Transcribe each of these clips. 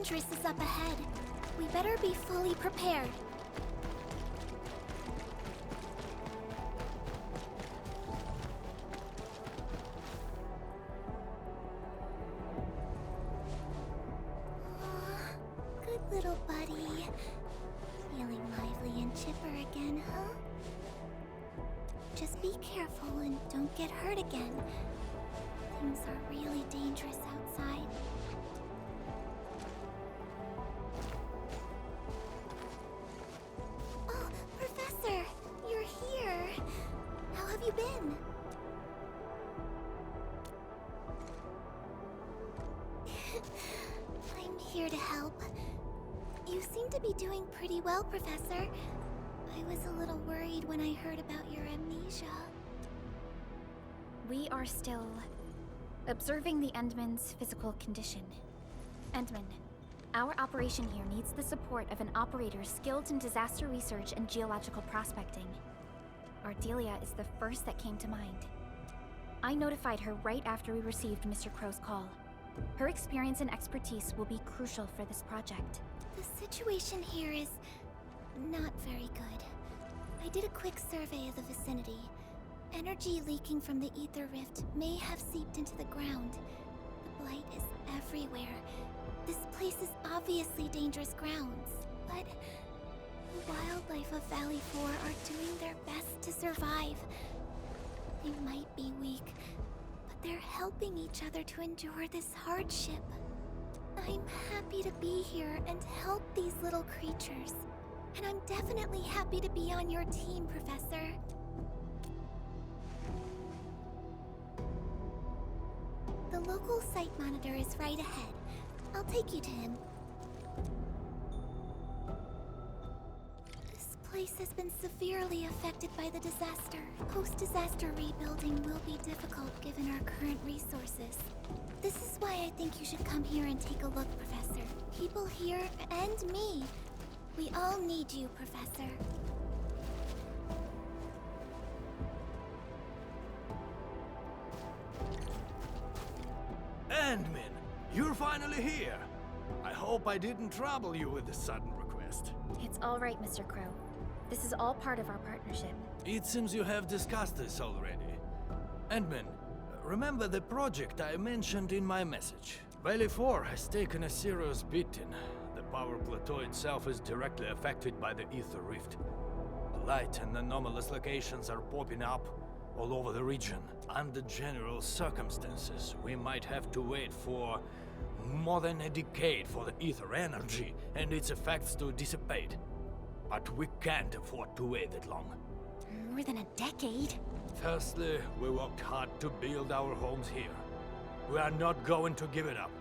dangerous is up ahead. We better be fully prepared. Aw, good little buddy. Feeling lively and chipper again, huh? Just be careful and don't get hurt again. Things are really dangerous outside. Oh, Professor! You're here! How have you been? I'm here to help. You seem to be doing pretty well, Professor. I was a little worried when I heard about your amnesia. We are still observing the Endman's physical condition. Endman, our operation here needs the support of an operator skilled in disaster research and geological prospecting. Ardelia is the first that came to mind. I notified her right after we received Mr. Crow's call. Her experience and expertise will be crucial for this project. The situation here is not very good. I did a quick survey of the vicinity. Energy leaking from the ether rift may have seeped into the ground. The blight is everywhere. This place is obviously dangerous grounds, but the wildlife of Valley 4 are doing their best to survive. They might be weak, but they're helping each other to endure this hardship. I'm happy to be here and help these little creatures. And I'm definitely happy to be on your team, Professor. The local site monitor is right ahead. I'll take you to him. This place has been severely affected by the disaster. Post-disaster rebuilding will be difficult given our current resources. This is why I think you should come here and take a look, Professor. People here, and me. We all need you, Professor. Endman, you're finally here. I hope I didn't trouble you with this sudden request. It's all right, Mr. Crow. This is all part of our partnership. It seems you have discussed this already. Endman, remember the project I mentioned in my message? Valley 4 has taken a serious beating. The power plateau itself is directly affected by the ether rift. Light and anomalous locations are popping up all over the region. Under general circumstances, we might have to wait for more than a decade for the ether energy and its effects to dissipate. But we can't afford to wait that long. More than a decade? Firstly, we worked hard to build our homes here. We are not going to give it up.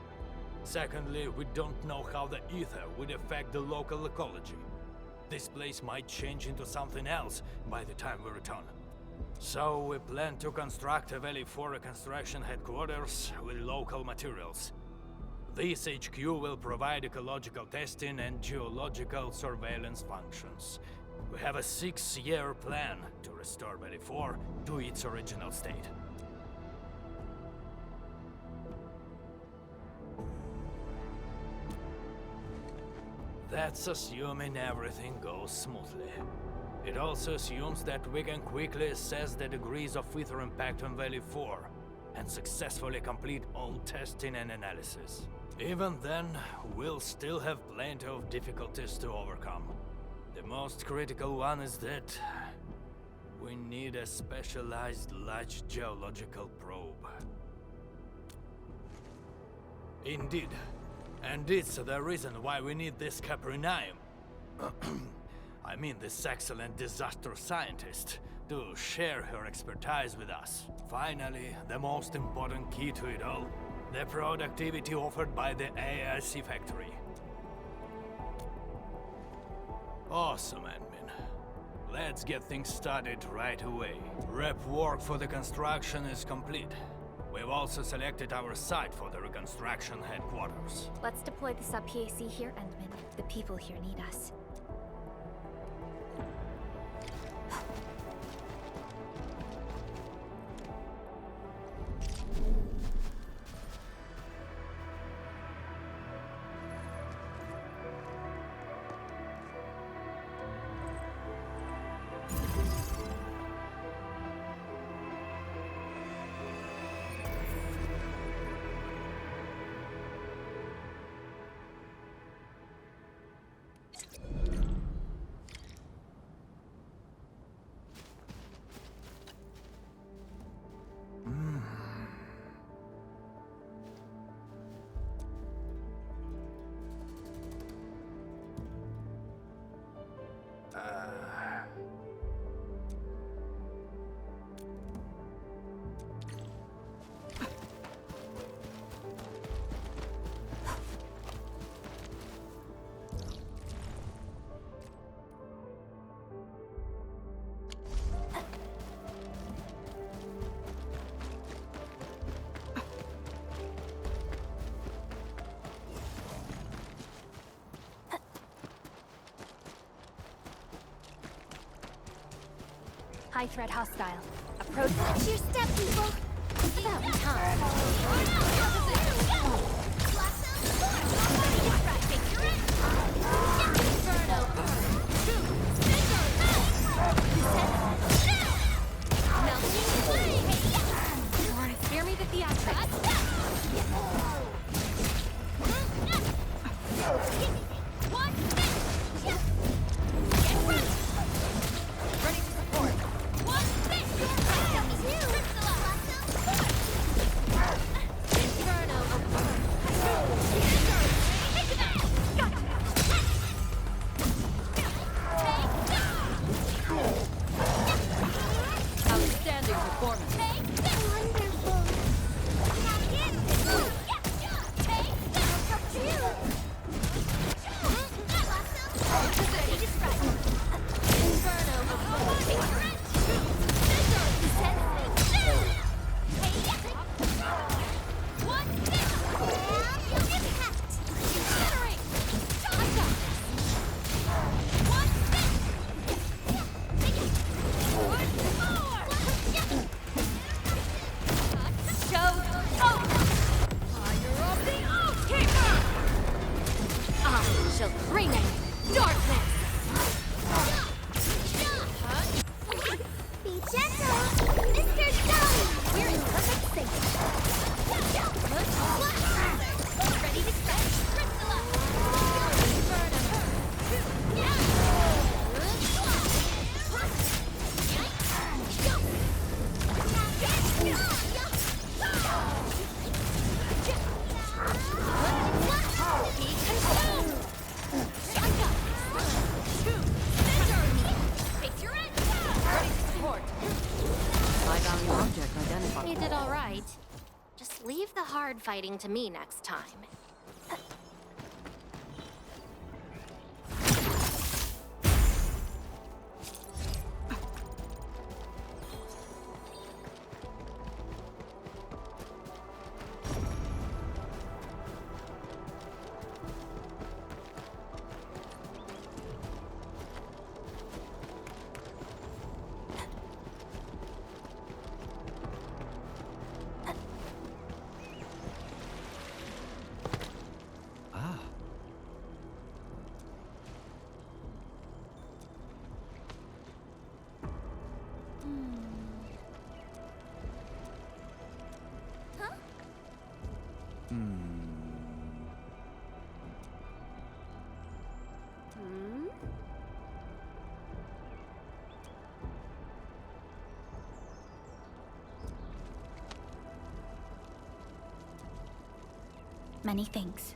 Secondly, we don't know how the ether would affect the local ecology. This place might change into something else by the time we return. So we plan to construct a Valley 4 reconstruction headquarters with local materials. This HQ will provide ecological testing and geological surveillance functions. We have a 6-year plan to restore Valley 4 to its original state. That's assuming everything goes smoothly. It also assumes that we can quickly assess the degrees of ether impact on Valley 4 and successfully complete all testing and analysis. Even then, we'll still have plenty of difficulties to overcome. The most critical one is that we need a specialized large geological probe. Indeed. And it's the reason why we need this Caprinium. I mean this excellent disaster scientist, to share her expertise with us. Finally, the most important key to it all, the productivity offered by the AIC factory. Awesome, admin. Let's get things started right away. Rep work for the construction is complete. We've also selected our site for the reconstruction headquarters. Let's deploy the sub-PAC here, Endman. The people here need us. High threat hostile. Approach. Watch your step, people! About time. Spare me the theatrics. Ready to support. Outstanding performance. Wonderful! Shall bring it. Darkness. Be gentle! Mr. Stone! We're in perfect sync. Ready to stretch. You did all right. Just leave the hard fighting to me next time. Many thanks.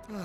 Phew.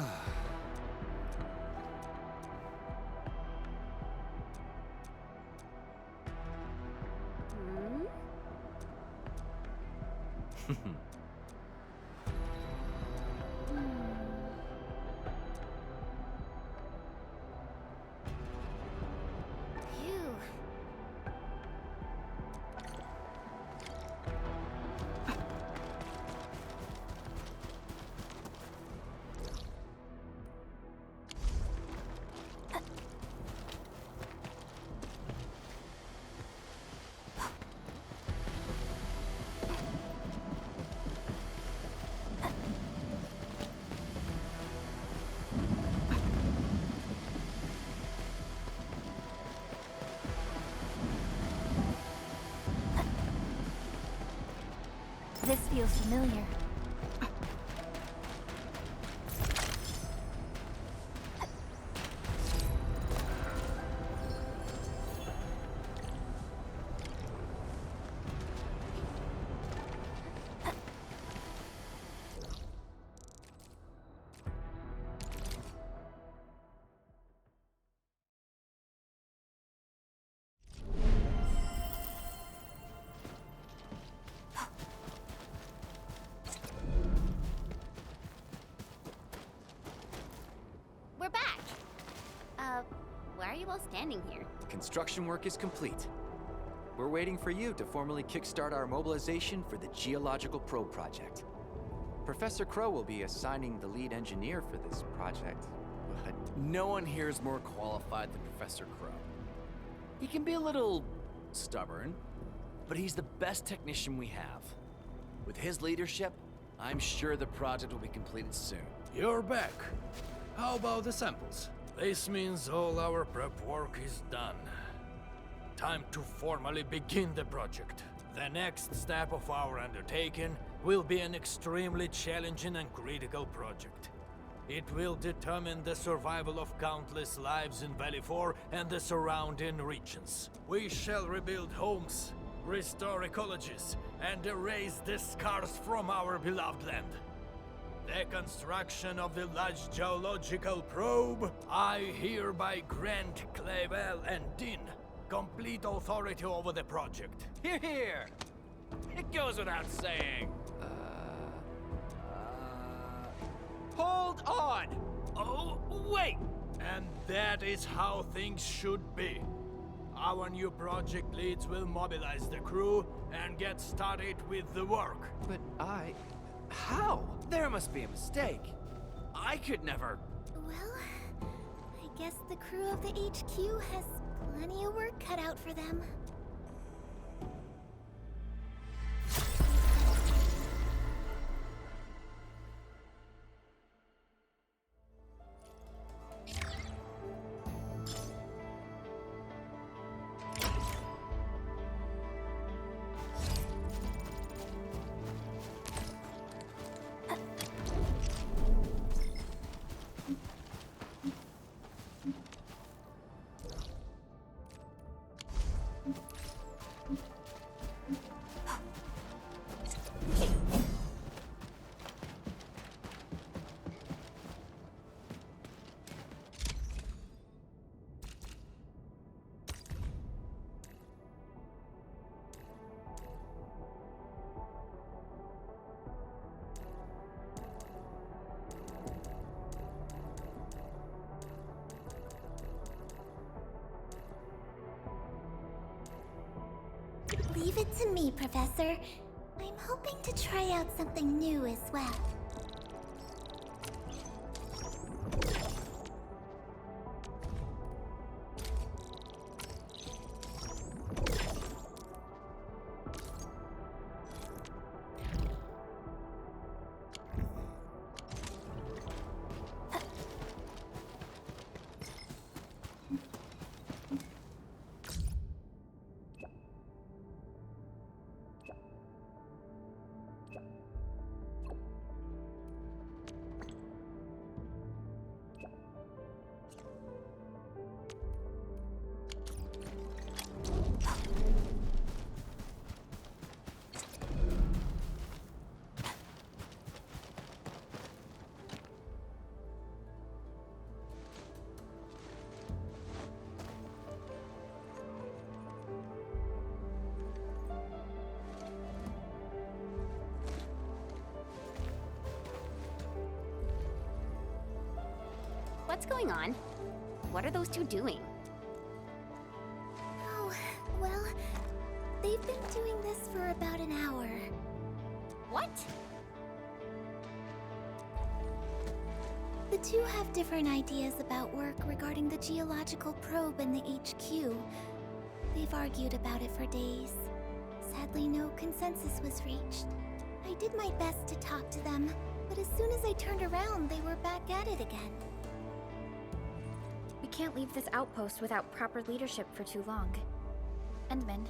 This feels familiar. well standing here. Construction work is complete. We're waiting for you to formally kickstart our mobilization for the Geological Probe project. Professor Crow will be assigning the lead engineer for this project, but No one here is more qualified than Professor Crow. He can be a little stubborn, but he's the best technician we have. With his leadership, I'm sure the project will be completed soon. You're back. How about the samples? This means all our prep work is done. Time to formally begin the project. The next step of our undertaking will be an extremely challenging and critical project. It will determine the survival of countless lives in Valley 4 and the surrounding regions. We shall rebuild homes, restore ecologies, and erase the scars from our beloved land. The construction of the large geological probe, I hereby grant Clavel and Din complete authority over the project. Here, here! It goes without saying. Hold on! Oh, wait! And that is how things should be. Our new project leads will mobilize the crew and get started with the work. but How? There must be a mistake. I could never. Well, I guess the crew of the HQ has plenty of work cut out for them. Leave it to me, Professor. I'm hoping to try out something new as well. What's going on? What are those two doing? Oh, well, they've been doing this for about an hour. What? The two have different ideas about work regarding the geological probe and the HQ. They've argued about it for days. Sadly, no consensus was reached. I did my best to talk to them, but as soon as I turned around, they were back at it again. We can't leave this outpost without proper leadership for too long. Endman,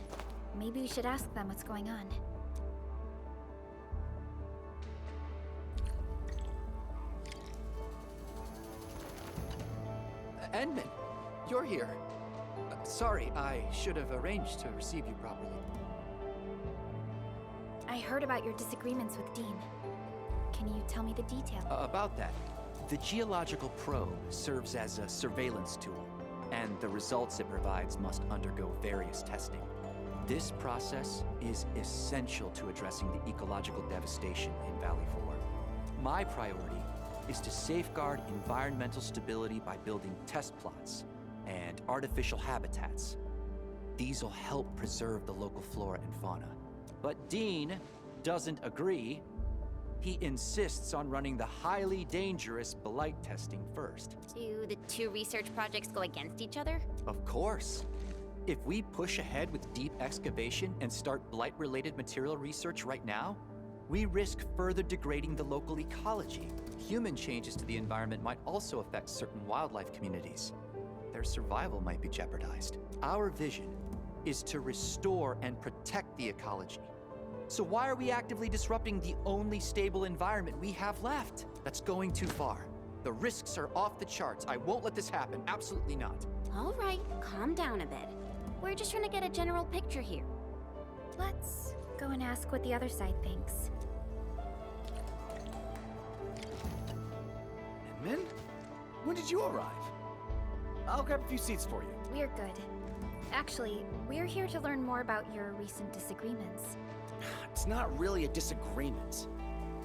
maybe we should ask them what's going on. Endman, you're here. Sorry, I should have arranged to receive you properly. I heard about your disagreements with Dean. Can you tell me the details? About that, the geological probe serves as a surveillance tool, and the results it provides must undergo various testing. This process is essential to addressing the ecological devastation in Valley 4. My priority is to safeguard environmental stability by building test plots, and artificial habitats. These'll help preserve the local flora and fauna. But Dean doesn't agree. He insists on running the highly dangerous blight testing first. Do the two research projects go against each other? Of course. If we push ahead with deep excavation and start blight-related material research right now, we risk further degrading the local ecology. Human changes to the environment might also affect certain wildlife communities. Their survival might be jeopardized. Our vision is to restore and protect the ecology. So why are we actively disrupting the only stable environment we have left? That's going too far. The risks are off the charts. I won't let this happen. Absolutely not. All right, calm down a bit. We're just trying to get a general picture here. Let's go and ask what the other side thinks. Min? When did you arrive? I'll grab a few seats for you. We're good. Actually, we're here to learn more about your recent disagreements. It's not really a disagreement.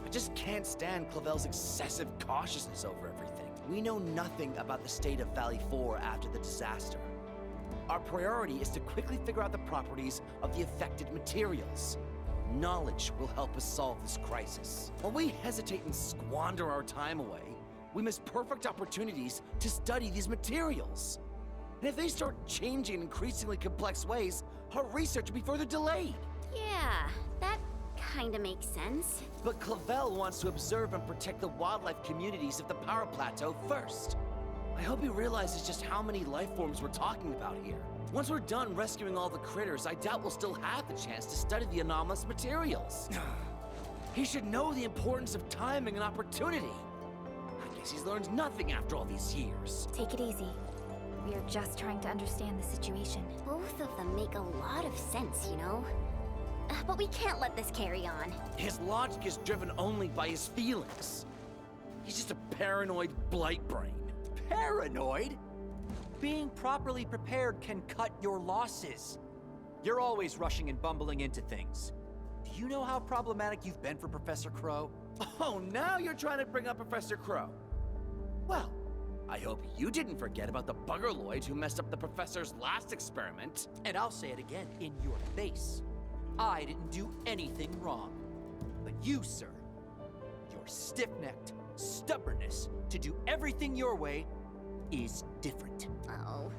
I just can't stand Clavel's excessive cautiousness over everything. We know nothing about the state of Valley 4 after the disaster. Our priority is to quickly figure out the properties of the affected materials. Knowledge will help us solve this crisis. While we hesitate and squander our time away, we miss perfect opportunities to study these materials. And if they start changing in increasingly complex ways, our research will be further delayed. Yeah, that kinda makes sense. But Clavel wants to observe and protect the wildlife communities of the Power Plateau first. I hope he realizes just how many life forms we're talking about here. Once we're done rescuing all the critters, I doubt we'll still have the chance to study the anomalous materials. He should know the importance of timing and opportunity. I guess he's learned nothing after all these years. Take it easy. We are just trying to understand the situation. Both of them make a lot of sense, you know? But we can't let this carry on. His logic is driven only by his feelings. He's just a paranoid blight brain. Paranoid? Being properly prepared can cut your losses. You're always rushing and bumbling into things. Do you know how problematic you've been for Professor Crow? Oh, now you're trying to bring up Professor Crow. Well, I hope you didn't forget about the buggerloid who messed up the professor's last experiment. And I'll say it again, in your face. I didn't do anything wrong. But you, sir, your stiff-necked stubbornness to do everything your way is different. Oh.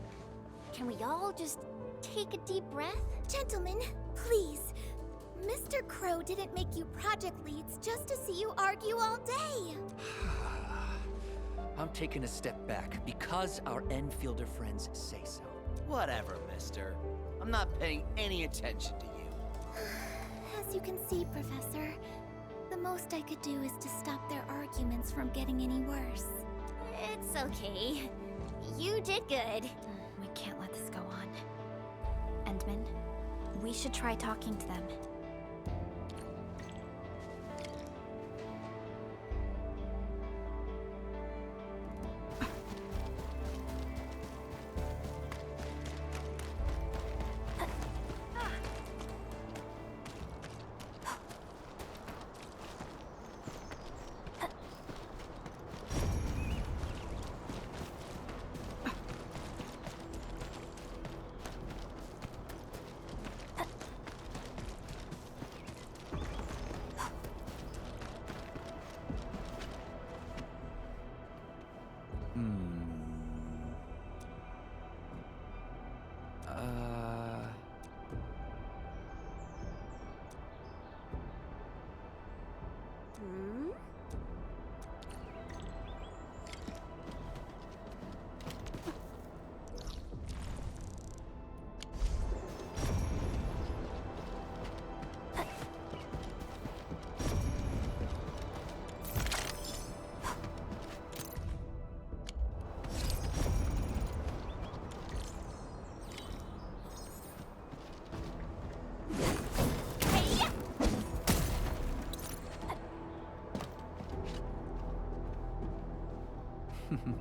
Can we all just take a deep breath? Gentlemen, please. Mr. Crow didn't make you project leads just to see you argue all day. I'm taking a step back because our Enfielder friends say so. Whatever, mister. I'm not paying any attention to you. As you can see, Professor, the most I could do is to stop their arguments from getting any worse. It's okay. You did good. We can't let this go on. Endman, we should try talking to them. Hmm?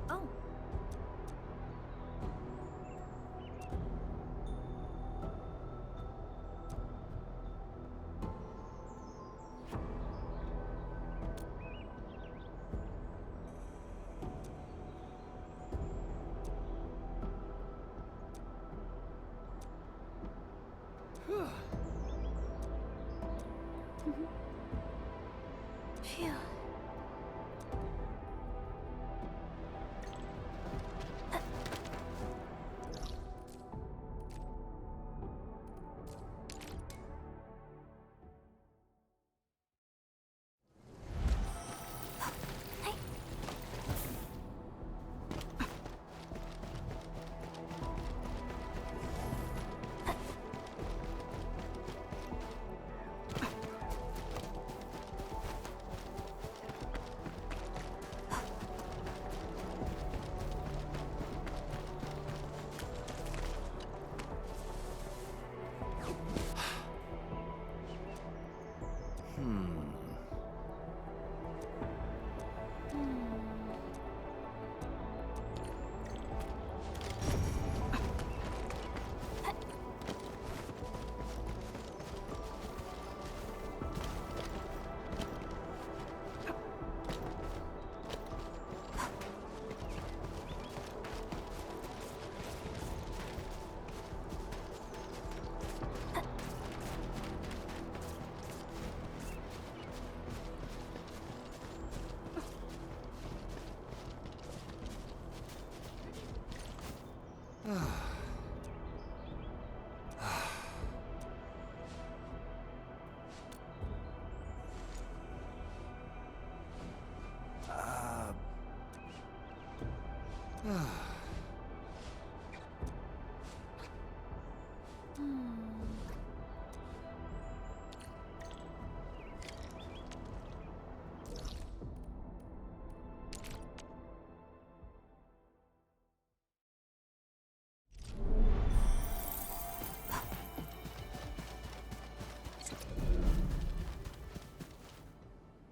Oh. Phew.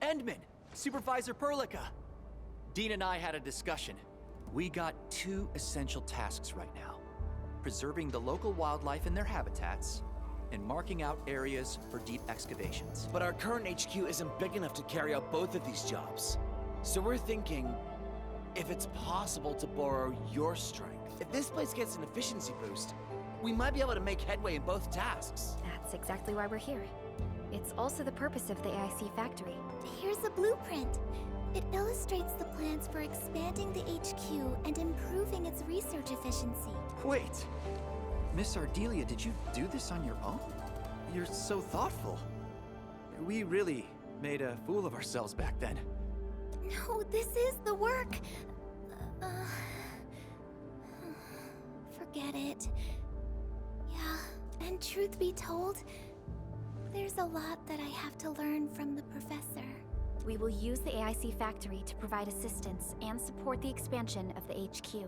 Endman! Supervisor Perlica! Dean and I had a discussion. We got two essential tasks right now. Preserving the local wildlife in their habitats, and marking out areas for deep excavations. But our current HQ isn't big enough to carry out both of these jobs. So we're thinking, if it's possible to borrow your strength. If this place gets an efficiency boost, we might be able to make headway in both tasks. That's exactly why we're here. It's also the purpose of the AIC factory. Here's a blueprint. It illustrates the plans for expanding the HQ and improving its research efficiency. Wait! Miss Ardelia, did you do this on your own? You're so thoughtful. We really made a fool of ourselves back then. No, this is the work. Forget it. Yeah, and truth be told, there's a lot that I have to learn from the professor. We will use the AIC factory to provide assistance and support the expansion of the HQ.